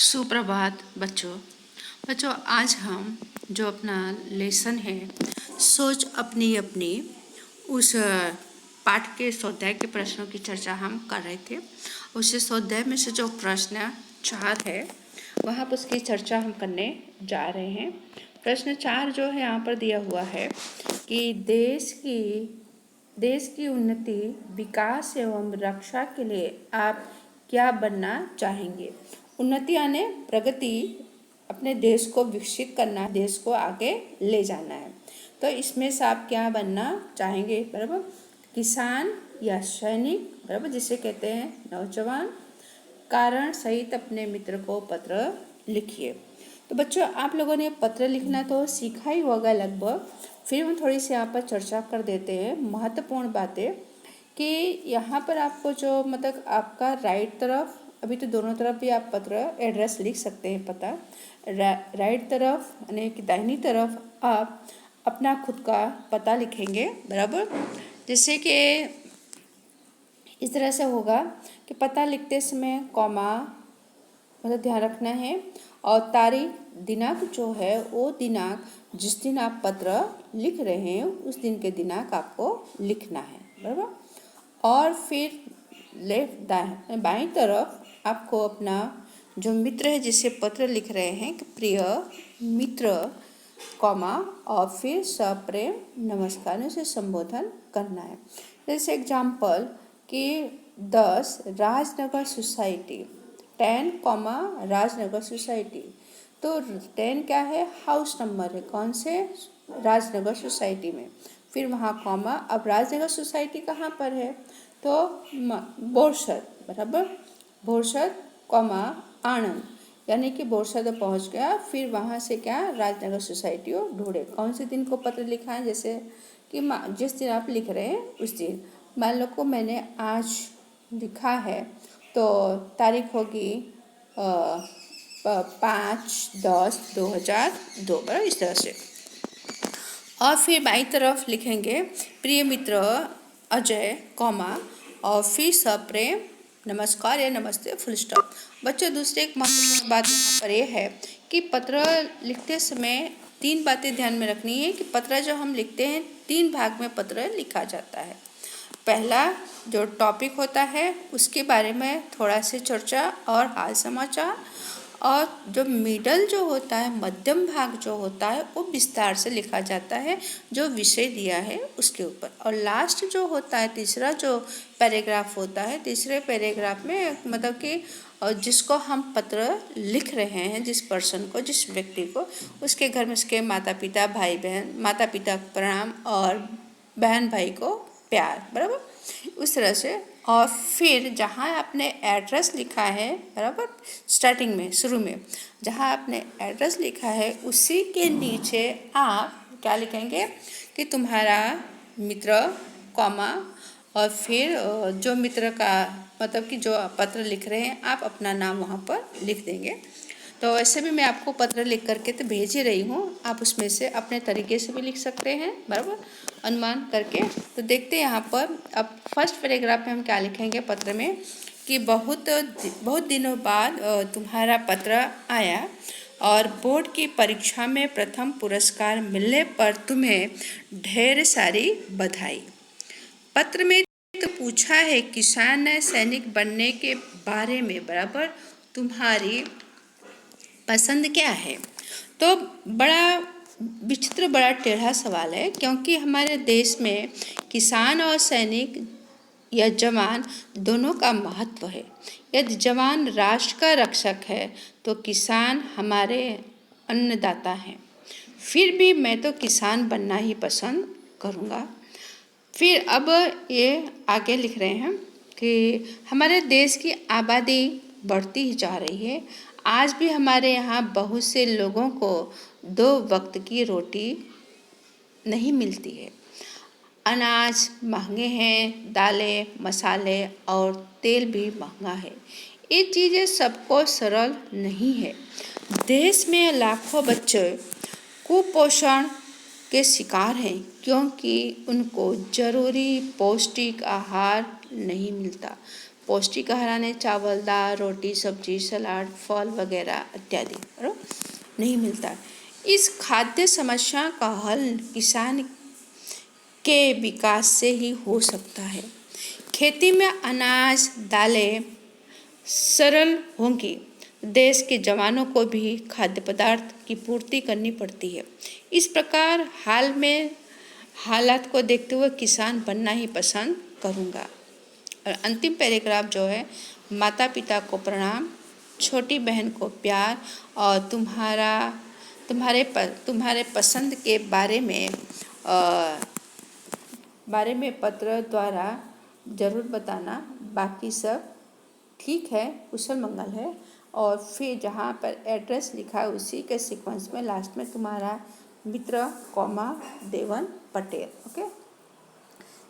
सुप्रभात बच्चों। आज हम जो अपना लेसन है सोच अपनी अपनी उस पाठ के स्वाध्याय के प्रश्नों की चर्चा हम कर रहे थे। उस स्वाध्याय में से जो प्रश्न 4 है वहाँ पर उसकी चर्चा हम करने जा रहे हैं। प्रश्न 4 जो है यहाँ पर दिया हुआ है कि देश की उन्नति, विकास एवं रक्षा के लिए आप क्या बनना चाहेंगे। उन्नति यानी प्रगति, अपने देश को विकसित करना, देश को आगे ले जाना है। तो इसमें से आप क्या बनना चाहेंगे, बराबर। किसान या सैनिक, बराबर, जिसे कहते हैं नौजवान। कारण सहित अपने मित्र को पत्र लिखिए। तो बच्चों, आप लोगों ने पत्र लिखना तो सीखा ही होगा लगभग। फिर हम थोड़ी सी यहाँ पर चर्चा कर देते हैं महत्वपूर्ण बातें कि यहाँ पर आपको जो मतलब आपका राइट तरफ, अभी तो दोनों तरफ भी आप पत्र एड्रेस लिख सकते हैं, पता। राइट तरफ यानी कि दाहिनी तरफ आप अपना खुद का पता लिखेंगे, बराबर। जैसे कि इस तरह से होगा कि पता लिखते समय कॉमा मतलब ध्यान रखना है, और तारीख दिनांक जो है वो दिनांक जिस दिन आप पत्र लिख रहे हैं उस दिन के दिनांक आपको लिखना है, बराबर। और फिर लेफ्ट बाईं तरफ आपको अपना जो मित्र है जिससे पत्र लिख रहे हैं कि प्रिय मित्र, कॉमा, और फिर सप्रेम नमस्कार से संबोधन करना है। जैसे एग्जाम्पल कि 10 Rajnagar society, 10 comma Rajnagar society. तो 10 क्या है, हाउस नंबर है, कौन से, राजनगर सोसाइटी में। फिर वहाँ कॉमा। अब राजनगर सोसाइटी कहाँ पर है, तो बोरसद, बराबर, बोरसद कॉमा आनंद, यानी कि बोरसद पहुँच गया। फिर वहाँ से क्या, राजनगर सोसाइटी को ढूंढे। कौन से दिन को पत्र लिखा है, जैसे कि जिस दिन आप लिख रहे हैं उस दिन। मान लो को मैंने आज लिखा है तो तारीख होगी 5/10/2002, बराबर, इस तरह से। और फिर बाईं तरफ लिखेंगे प्रिय मित्र अजय, कॉमा, और फिर सप्रेम नमस्कार या नमस्ते, फुल स्टॉप। बच्चों, दूसरी एक महत्वपूर्ण बात यहाँ पर यह है कि पत्र लिखते समय 3 बातें ध्यान में रखनी है कि पत्र जो हम लिखते हैं 3 भाग में पत्र लिखा जाता है। पहला जो टॉपिक होता है उसके बारे में थोड़ा सी चर्चा और हाल समाचार, और जो मिडल जो होता है, मध्यम भाग जो होता है, वो विस्तार से लिखा जाता है जो विषय दिया है उसके ऊपर। और लास्ट जो होता है, तीसरा जो पैराग्राफ होता है, तीसरे पैराग्राफ में मतलब कि जिसको हम पत्र लिख रहे हैं, जिस पर्सन को, जिस व्यक्ति को, उसके घर में उसके माता पिता, भाई बहन, माता पिता को प्रणाम और बहन भाई को प्यार, बराबर, उस तरह से। और फिर जहाँ आपने एड्रेस लिखा है, बराबर, स्टार्टिंग में, शुरू में जहाँ आपने एड्रेस लिखा है उसी के नीचे आप क्या लिखेंगे कि तुम्हारा मित्र, कॉमा, और फिर जो मित्र का मतलब कि जो पत्र लिख रहे हैं आप अपना नाम वहाँ पर लिख देंगे। तो ऐसे भी मैं आपको पत्र लिख करके तो भेज ही रही हूँ, आप उसमें से अपने तरीके से भी लिख सकते हैं, बराबर, अनुमान करके। तो देखते हैं यहाँ पर अब फर्स्ट पैराग्राफ में हम क्या लिखेंगे पत्र में कि बहुत दिनों बाद तुम्हारा पत्र आया और बोर्ड की परीक्षा में प्रथम पुरस्कार मिलने पर तुम्हें ढेर सारी बधाई। पत्र में तो पूछा है किसान या सैनिक बनने के बारे में, बराबर, तुम्हारी पसंद क्या है। तो बड़ा विचित्र, बड़ा टेढ़ा सवाल है, क्योंकि हमारे देश में किसान और सैनिक या जवान दोनों का महत्व है। यदि जवान राष्ट्र का रक्षक है तो किसान हमारे अन्नदाता हैं। फिर भी मैं तो किसान बनना ही पसंद करूँगा। फिर अब ये आगे लिख रहे हैं कि हमारे देश की आबादी बढ़ती ही जा रही है। आज भी हमारे यहाँ बहुत से लोगों को 2 वक्त की रोटी नहीं मिलती है। अनाज महंगे हैं, दालें, मसाले और तेल भी महंगा है। ये चीज़ें सबको सरल नहीं है। देश में लाखों बच्चे कुपोषण के शिकार हैं क्योंकि उनको जरूरी पौष्टिक आहार नहीं मिलता। पौष्टिक आहार यानी चावल, दाल, रोटी, सब्जी, सलाद, फल वगैरह इत्यादि नहीं मिलता। इस खाद्य समस्या का हल किसान के विकास से ही हो सकता है। खेती में अनाज, दालें सरल होंगी। देश के जवानों को भी खाद्य पदार्थ की पूर्ति करनी पड़ती है। इस प्रकार हाल में हालात को देखते हुए किसान बनना ही पसंद करूँगा। और अंतिम पैराग्राफ जो है, माता पिता को प्रणाम, छोटी बहन को प्यार और तुम्हारे पसंद के बारे में पत्र द्वारा ज़रूर बताना। बाकी सब ठीक है, कुशल मंगल है। और फिर जहाँ पर एड्रेस लिखा है उसी के सीक्वेंस में लास्ट में तुम्हारा मित्र कॉमा देवन पटेल। ओके,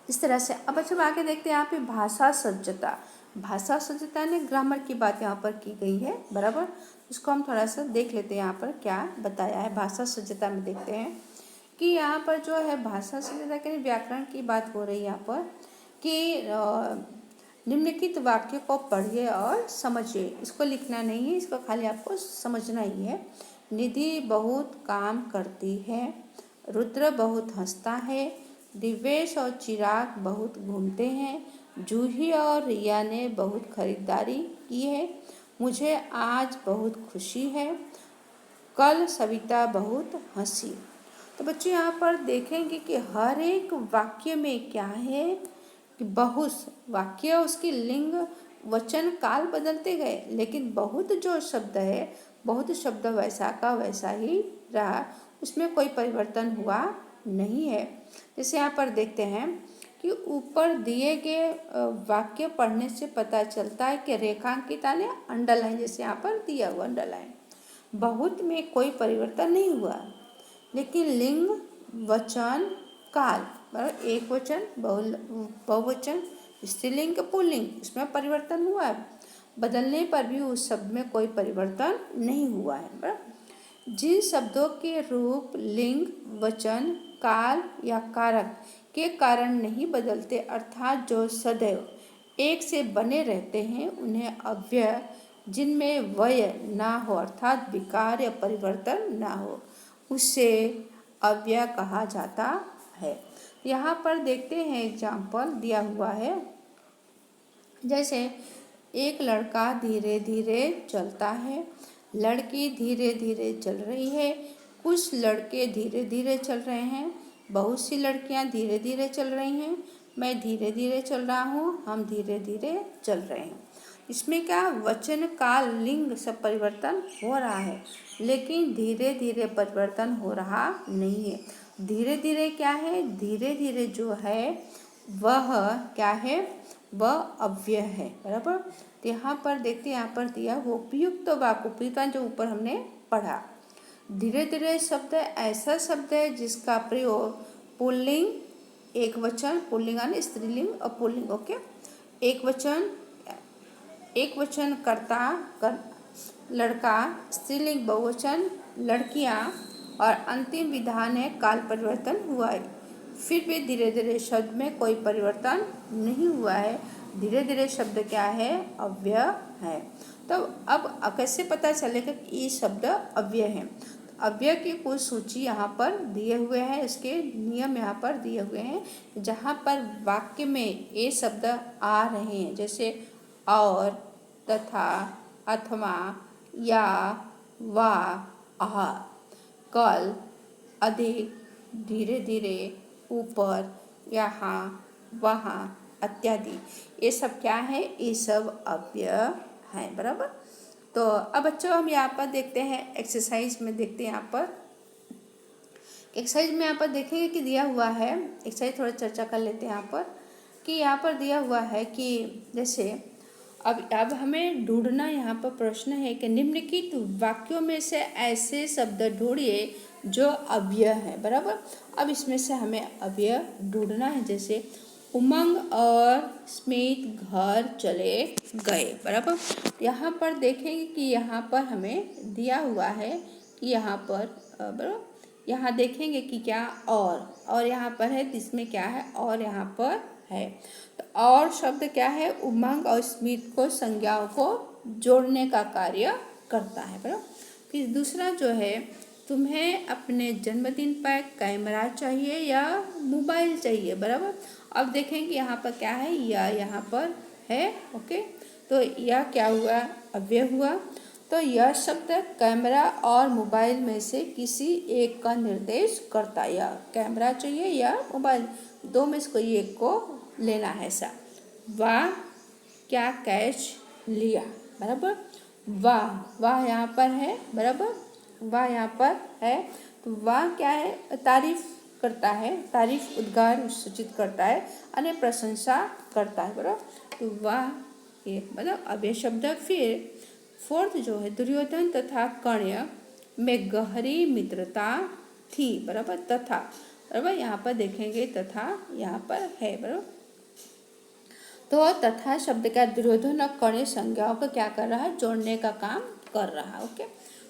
इस तरह से। अब अच्छा आगे देखते हैं यहाँ पे भाषा सज्जता। भाषा सज्जता ने ग्रामर की बात यहाँ पर की गई है, बराबर। इसको हम थोड़ा सा देख लेते हैं यहाँ पर क्या बताया है। भाषा सज्जता में देखते हैं कि यहाँ पर जो है भाषा सज्जता के व्याकरण की बात हो रही है यहाँ पर कि निम्नलिखित वाक्य को पढ़िए और समझिए। इसको लिखना नहीं है, इसको खाली आपको समझना ही है। निधि बहुत काम करती है, रुद्र बहुत हंसता है, दिवेश और चिराग बहुत घूमते हैं, जूही और रिया ने बहुत खरीदारी की है, मुझे आज बहुत खुशी है, कल सविता बहुत हंसी। तो बच्चों यहाँ पर देखेंगे कि हर एक वाक्य में क्या है कि बहुत वाक्य उसकी लिंग वचन काल बदलते गए, लेकिन बहुत जो शब्द है, बहुत शब्द वैसा का वैसा ही रहा, उसमें कोई परिवर्तन हुआ नहीं है। जैसे यहाँ पर देखते हैं कि ऊपर दिए गए वाक्य पढ़ने से पता चलता है कि रेखांकित यानी अंडरलाइन, जैसे यहाँ पर दिया हुआ अंडरलाइन, बहुत में कोई परिवर्तन नहीं हुआ, लेकिन लिंग वचन काल, बराबर, एक वचन बहुवचन स्त्रीलिंग पुल्लिंग, इसमें परिवर्तन हुआ है। बदलने पर भी उस शब्द में कोई परिवर्तन नहीं हुआ है, बराबर। जिन शब्दों के रूप लिंग वचन काल या कारक के कारण नहीं बदलते, अर्थात जो सदैव एक से बने रहते हैं, उन्हें अव्यय, जिनमें वय ना हो अर्थात विकार या परिवर्तन ना हो, उसे अव्यय कहा जाता है। यहाँ पर देखते हैं एग्जाम्पल दिया हुआ है, जैसे एक लड़का धीरे धीरे चलता है, लड़की धीरे धीरे चल रही है, कुछ लड़के धीरे धीरे चल रहे हैं, बहुत सी लड़कियां धीरे धीरे चल रही हैं, मैं धीरे धीरे चल रहा हूँ, हम धीरे धीरे चल रहे हैं। इसमें क्या वचन काल लिंग सब परिवर्तन हो रहा है, लेकिन धीरे धीरे परिवर्तन हो रहा नहीं है। धीरे धीरे क्या है, धीरे धीरे जो है वह क्या है, वह अव्यय है, बराबर। तो यहाँ पर देखते हैं, यहाँ पर दिया वो उपयुक्त वाक्य, उपयुक्त जो ऊपर हमने पढ़ा। धीरे धीरे शब्द ऐसा शब्द है जिसका प्रयोग पुल्लिंग, एक वचन, पुल्लिंग यानी स्त्रीलिंग और पुल्लिंग, ओके, एक वचन करता कर लड़का, स्त्रीलिंग बहुवचन लड़कियां, और अंतिम विधान है काल परिवर्तन हुआ है। फिर भी धीरे धीरे शब्द में कोई परिवर्तन नहीं हुआ है। धीरे धीरे शब्द क्या है, अव्यय है। तो अब कैसे पता चलेगा कि ये शब्द अव्यय है? अव्यय की कुछ सूची यहाँ पर दिए हुए हैं, इसके नियम यहाँ पर दिए हुए हैं। जहाँ पर वाक्य में ये शब्द आ रहे हैं, जैसे और, तथा, अथवा, या, वा, आह, कल, अधिक, धीरे धीरे, ऊपर, यहाँ, वहाँ इत्यादि, ये सब क्या है, ये सब अव्यय है, बराबर। तो अब बच्चों हम यहाँ पर देखते हैं एक्सरसाइज में, देखते हैं यहाँ पर एक्सरसाइज में यहाँ पर देखेंगे कि दिया हुआ है, एक्सरसाइज थोड़ा चर्चा कर लेते हैं यहाँ पर कि यहाँ पर दिया हुआ है कि जैसे अब हमें ढूंढना, यहाँ पर प्रश्न है कि निम्नलिखित वाक्यों में से ऐसे शब्द ढूंढिए जो अव्यय है, बराबर। अब इसमें से हमें अव्यय ढूंढना है, जैसे उमंग और स्मित घर चले गए, बराबर। यहाँ पर देखेंगे कि यहाँ पर हमें दिया हुआ है कि यहाँ पर बराबर, यहाँ देखेंगे कि क्या और यहाँ पर है, जिसमें क्या है और यहाँ पर है। तो और शब्द क्या है, उमंग और स्मित को संज्ञाओं को जोड़ने का कार्य करता है, बराबर। फिर दूसरा जो है, तुम्हें अपने जन्मदिन पर कैमरा चाहिए या मोबाइल चाहिए, बराबर। अब देखेंगे यहाँ पर क्या है, या यहाँ पर है, ओके। तो यह क्या हुआ, अव्यय हुआ। तो यह शब्द कैमरा और मोबाइल में से किसी एक का निर्देश करता है। या कैमरा चाहिए या मोबाइल, दो में से कोई एक को लेना है ऐसा। वाह क्या कैच लिया, बराबर। वाह, वाह यहाँ पर है, बराबर। वाह यहाँ पर है, तो वाह क्या है, तारीफ करता है, तारीफ उद्गार सूचित करता है, अन्य प्रशंसा करता है, बराबर। तो वाह ये मतलब अव्यय शब्द। फिर फोर्थ जो है, दुर्योधन तथा कर्ण में गहरी मित्रता थी, बराबर। तथा, बराबर, यहाँ पर देखेंगे तथा यहाँ पर है, बराबर। तो तथा शब्द का दुर्योधन और कर्ण संज्ञाओं को क्या कर रहा है, जोड़ने का काम कर रहा है, ओके।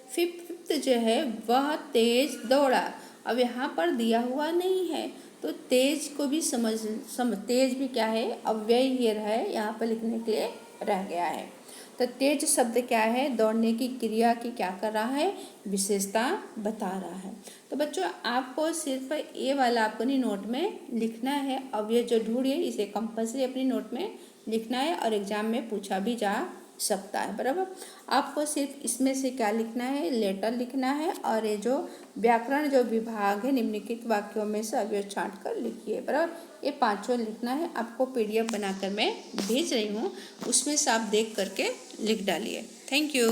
फिफ्थ जो है, वह तेज दौड़ा। अब यहाँ पर दिया हुआ नहीं है, तो तेज को भी तेज भी क्या है, अव्यय ही है, यहाँ पर लिखने के लिए रह गया है। तो तेज शब्द क्या है, दौड़ने की क्रिया की क्या कर रहा है, विशेषता बता रहा है। तो बच्चों आपको सिर्फ ये वाला आपको नहीं नोट में लिखना है, अव्यय जो ढूंढिए इसे कंपल्सरी अपनी नोट में लिखना है और एग्जाम में पूछा भी जा सकता है, बराबर। आपको सिर्फ इसमें से क्या लिखना है, लेटर लिखना है, और ये जो व्याकरण जो विभाग है निम्नलिखित वाक्यों में से अव्यय छांट कर लिखिए, बराबर। ये पांचों लिखना है। आपको PDF बनाकर मैं भेज रही हूँ, उसमें से आप देख करके लिख डालिए। Thank you.